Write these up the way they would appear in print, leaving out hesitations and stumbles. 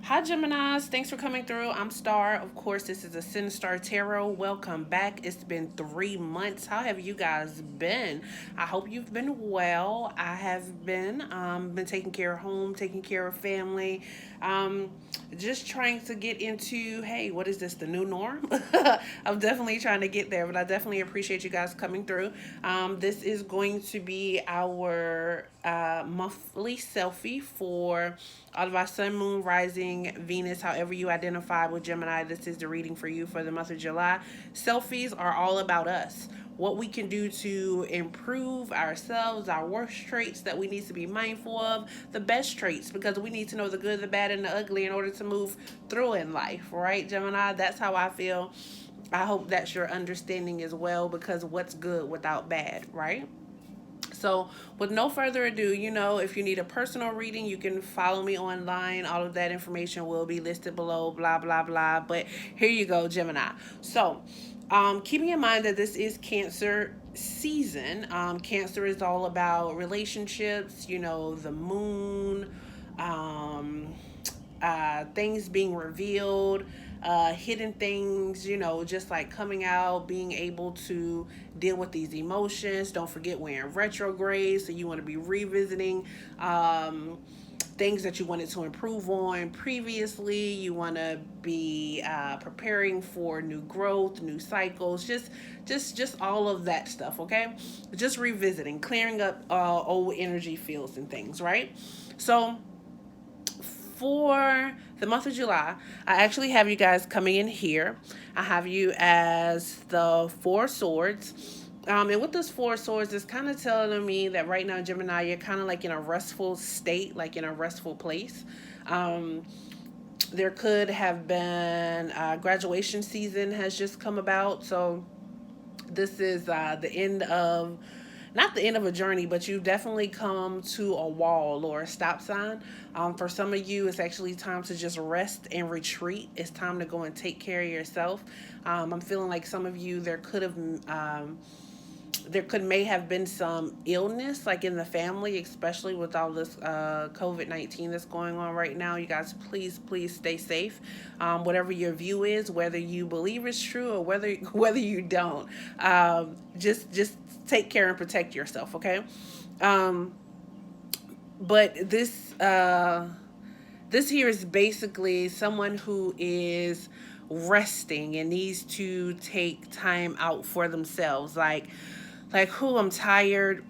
Hi, Geminis. Thanks for coming through. I'm Star. Of course, this is AscendStar Tarot. Welcome back. It's been 3 months. How have you guys been? I hope you've been well. I have been taking care of home, taking care of family. Um, just trying to get into, hey, what is this, the new norm? I'm definitely trying to get there, but I definitely appreciate you guys coming through. This is going to be our monthly selfie for all of our sun, moon, rising, Venus, however you identify with Gemini. This is the reading for you for the month of July. Selfies are all about us. What we can do to improve ourselves, our worst traits that we need to be mindful of, the best traits, because we need to know the good, the bad, and the ugly in order to move through in life, right, Gemini? That's how I feel. I hope that's your understanding as well, because what's good without bad, right? So, with no further ado, if you need a personal reading, you can follow me online. All of that information will be listed below, blah, blah, blah. But here you go, Gemini. So, keeping in mind that this is Cancer season, Cancer is all about relationships, the moon, um, things being revealed, hidden things, just like coming out, being able to deal with these emotions. Don't forget we're in retrograde, so you want to be revisiting things that you wanted to improve on previously. You want to be preparing for new growth, new cycles, just all of that stuff. Okay, just revisiting, clearing up old energy fields and things, right? So for the month of July, I actually have you guys coming in here. I have you as the Four Swords. And with this Four Swords, it's kind of telling me that right now, Gemini, you're kind of like in a restful state, like in a restful place. Um, there could have been graduation season has just come about. So this is the end of, not the end of a journey, but you've definitely come to a wall or a stop sign. For some of you, it's actually time to just rest and retreat. It's time to go and take care of yourself. I'm feeling like some of you, there could may have been some illness like in the family, especially with all this COVID-19 that's going on right now. You guys, please stay safe. Whatever your view is, whether you believe it's true or whether you don't, just take care and protect yourself. Okay. um, but this here is basically someone who is resting and needs to take time out for themselves, like who, I'm tired,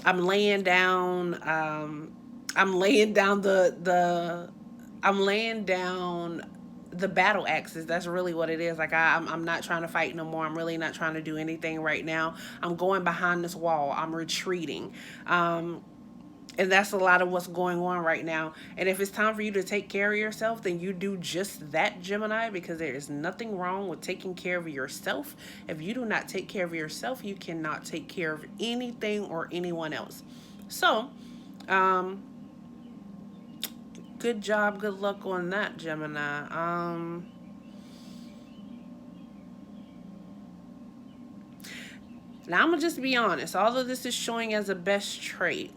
I'm laying down, I'm laying down I'm laying down the battle axes. That's really what it is. Like I'm not trying to fight no more. I'm really not trying to do anything right now. I'm going behind this wall. I'm retreating. And that's a lot of what's going on right now. And if it's time for you to take care of yourself, then you do just that, Gemini, because there is nothing wrong with taking care of yourself. If you do not take care of yourself, you cannot take care of anything or anyone else. So, um, good job, good luck on that, Gemini. Now I'm gonna just be honest. Although this is showing as a best trait,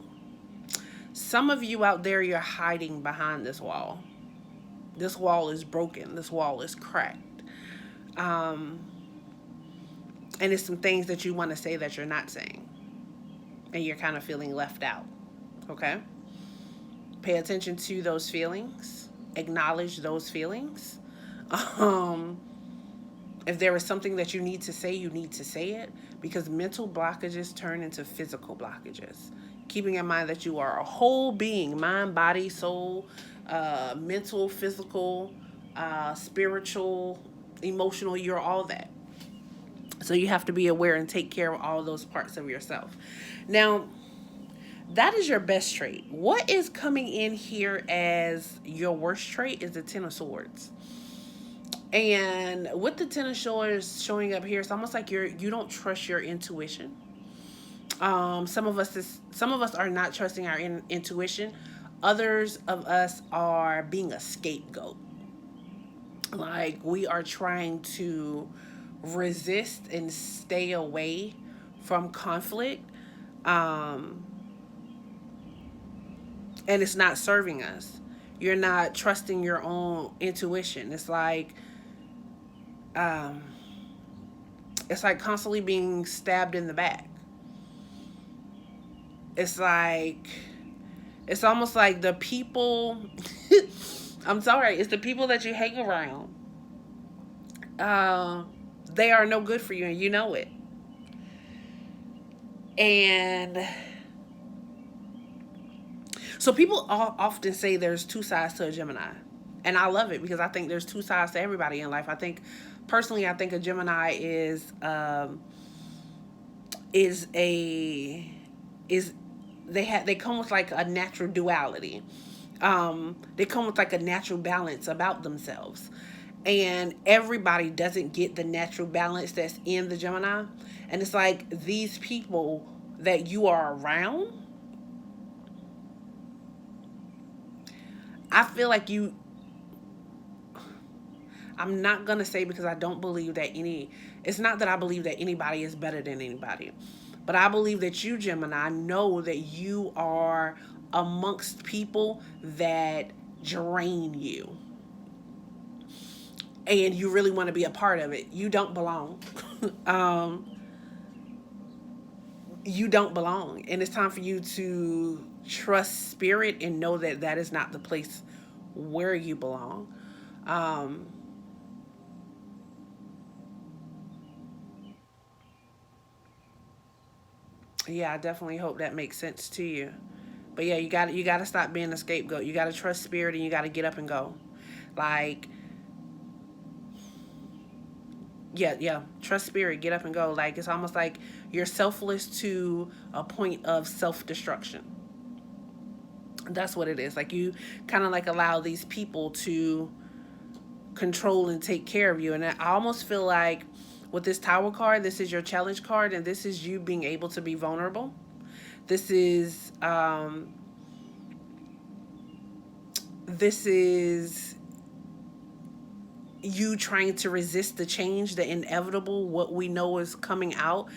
some of you out there, you're hiding behind this wall. This wall is broken. This wall is cracked. Um, and it's some things that you want to say that you're not saying, and you're kind of feeling left out. Okay? Pay attention to those feelings. Acknowledge those feelings. Um, if there is something that you need to say, you need to say it, because mental blockages turn into physical blockages. Keeping in mind that you are a whole being, mind, body, soul, mental, physical, spiritual, emotional, you're all that. So you have to be aware and take care of all those parts of yourself. Now, that is your best trait. What is coming in here as your worst trait is the Ten of Swords. And with the Ten of Swords showing up here, it's almost like you don't trust your intuition. Some of us are not trusting our intuition. Others of us are being a scapegoat. Like we are trying to resist and stay away from conflict, um, and it's not serving us. You're not trusting your own intuition. Um, it's like constantly being stabbed in the back. It's like it's almost like the people. I'm sorry. It's the people that you hang around. Uh, they are no good for you, and you know it. And so people often say there's two sides to a Gemini, and I love it because I think there's two sides to everybody in life. I think personally, I think a Gemini is a is they come with like a natural duality. They come with like a natural balance about themselves, and everybody doesn't get the natural balance that's in the Gemini. And it's like these people that you are around, I feel like you I'm not gonna say, because I don't believe that any. It's not that I believe that anybody is better than anybody, but I believe that you, Gemini, know that you are amongst people that drain you, and you really want to be a part of it. You don't belong. um, you don't belong, and it's time for you to trust spirit and know that that is not the place where you belong. Um, yeah, I definitely hope that makes sense to you. But yeah, you got to stop being a scapegoat. You got to trust spirit, and you got to get up and go. Like, yeah, yeah, trust spirit, get up and go. Like, it's almost like you're selfless to a point of self-destruction. That's what it is. Like, you kind of like allow these people to control and take care of you. And I almost feel like with this Tower card, this is your challenge card, and this is you being able to be vulnerable. This is this is you trying to resist the change, the inevitable, what we know is coming out.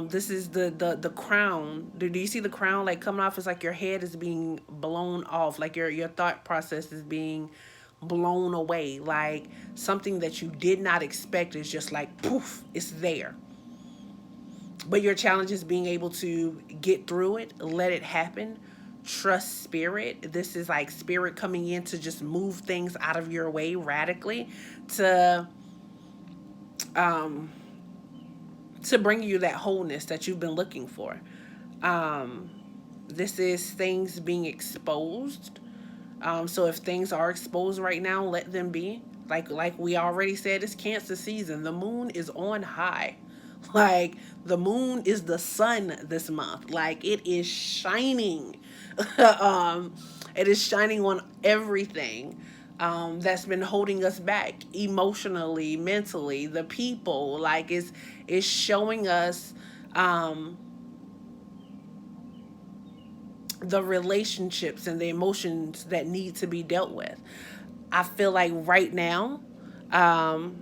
This is the crown. Do you see the crown like coming off? It's like your head is being blown off, like your thought process is being blown away, like something that you did not expect is just like poof, it's there. But your challenge is being able to get through it, let it happen, trust spirit. This is like spirit coming in to just move things out of your way radically to um to bring you that wholeness that you've been looking for. Um this is things being exposed. So if things are exposed right now, let them be. Like we already said, it's Cancer season. The moon is on high. Like the moon is the sun this month. Like it is shining. um, it is shining on everything. That's been holding us back emotionally, mentally, the people. Like is showing us um, the relationships and the emotions that need to be dealt with. I feel like right now, um,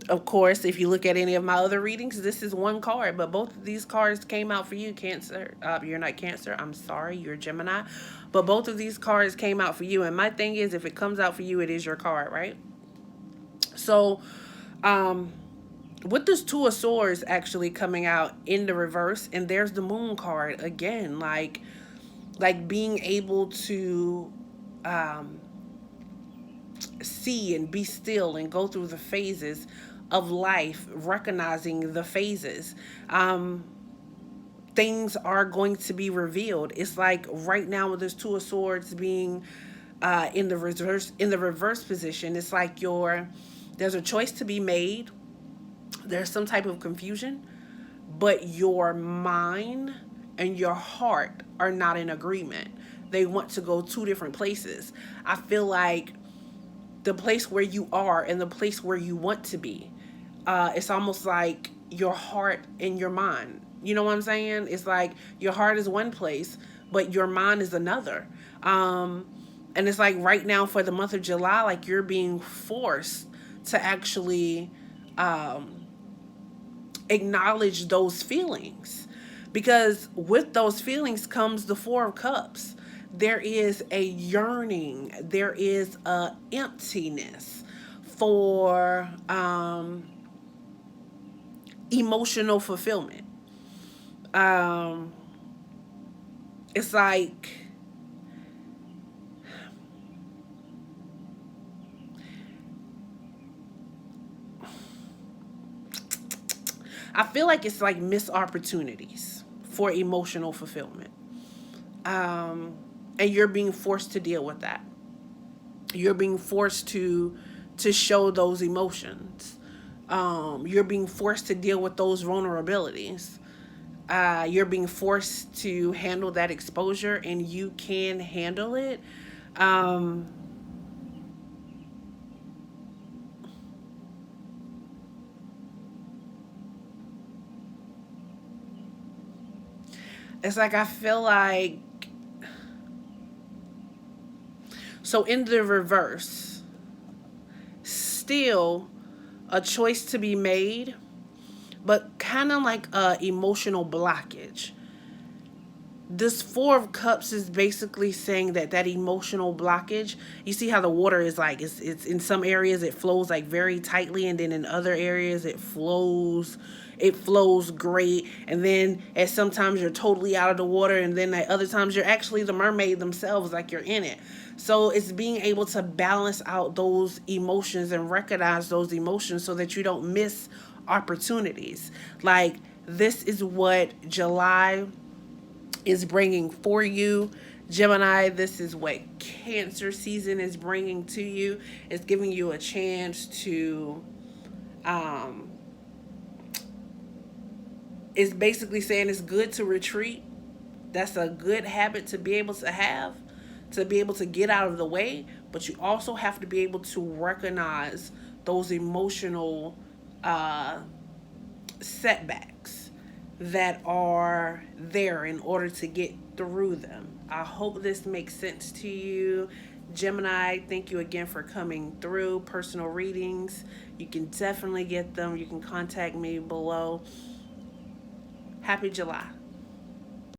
of course, if you look at any of my other readings, this is one card, but both of these cards came out for you, Cancer. You're not Cancer. I'm sorry, you're Gemini. But both of these cards came out for you. And my thing is, if it comes out for you, it is your card, right? So, um, with this Two of Swords actually coming out in the reverse, and there's the Moon card again, like being able to um, see and be still and go through the phases of life, recognizing the phases. Um, Things are going to be revealed. It's like right now with this Two of Swords being in the reverse position. It's like there's a choice to be made. There's some type of confusion, but your mind and your heart are not in agreement. They want to go two different places. I feel like the place where you are and the place where you want to be. It's almost like your heart and your mind. You know what I'm saying? It's like your heart is one place, but your mind is another. Um, and it's like right now for the month of July, like you're being forced to actually um, acknowledge those feelings, because with those feelings comes the Four of Cups. there is a yearning, there is a emptiness for emotional fulfillment. Um, it's like I feel like it's like missed opportunities for emotional fulfillment. Um, and you're being forced to deal with that. You're being forced to show those emotions. You're being forced to deal with those vulnerabilities. You're being forced to handle that exposure, and you can handle it. Um, it's like I feel like so in the reverse, still a choice to be made, but kind of like a emotional blockage. This Four of Cups is basically saying that that emotional blockage, you see how the water is like it's in some areas it flows like very tightly, and then in other areas it flows great, and then at sometimes you're totally out of the water, and then at other times you're actually the mermaid themselves, like you're in it. So it's being able to balance out those emotions and recognize those emotions so that you don't miss opportunities. Like, this is what July is bringing for you. Gemini, this is what Cancer season is bringing to you. It's giving you a chance to, um, it's basically saying it's good to retreat. That's a good habit to be able to have, to be able to get out of the way. But you also have to be able to recognize those emotional uh, setbacks that are there in order to get through them. I hope this makes sense to you. Gemini, thank you again for coming through. Personal readings, you can definitely get them. You can contact me below. Happy July.